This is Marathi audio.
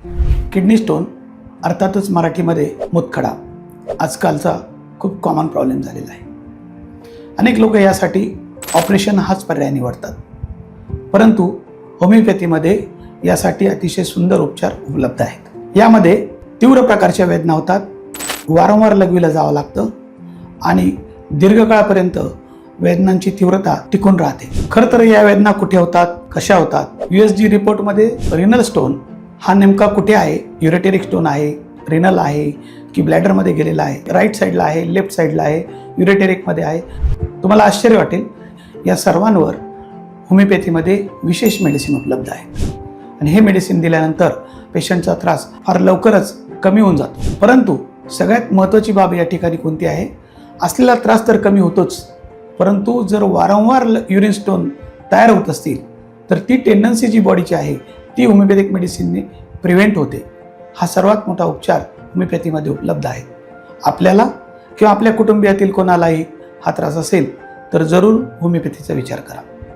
किडनी स्टोन अर्थातच मराठीमध्ये मूतखडा आजकालचा खूप कॉमन प्रॉब्लेम झालेला आहे. अनेक लोक यासाठी ऑपरेशन हाच पर्याय निवडतात, परंतु होमिओपॅथीमध्ये यासाठी अतिशय सुंदर उपचार उपलब्ध आहेत. यामध्ये तीव्र प्रकारच्या वेदना होतात, वारंवार लघवीला जावं लागतं आणि दीर्घकाळापर्यंत वेदनांची तीव्रता टिकून राहते. खरं तर या वेदना कुठे होतात, कशा होतात? USG रिपोर्टमध्ये रिनल स्टोन हा नेमका कुठे आहे, युरेटेरिक स्टोन आहे, रिनल आहे की ब्लॅडरमध्ये गेलेला आहे, राईट साईडला आहे, लेफ्ट साईडला आहे, युरेटेरिकमध्ये आहे. तुम्हाला आश्चर्य वाटेल, या सर्वांवर होमिओपॅथीमध्ये विशेष मेडिसिन उपलब्ध आहे आणि हे मेडिसिन दिल्यानंतर पेशंटचा त्रास फार लवकरच कमी होऊन जातो. परंतु सगळ्यात महत्त्वाची बाब या ठिकाणी कोणती आहे? असलेला त्रास तर कमी होतोच, परंतु जर वारंवार युरिन स्टोन तयार होत असतील तर ती टेंडन्सी जी बॉडीची आहे ती होमिओपॅथिक मेडिसिनने प्रिव्हेंट होते. हा सर्वात मोठा उपचार होमिओपॅथीमध्ये उपलब्ध आहे. आपल्याला किंवा आपल्या कुटुंबियातील कोणालाही हा त्रास असेल तर जरूर होमिओपॅथीचा विचार करा.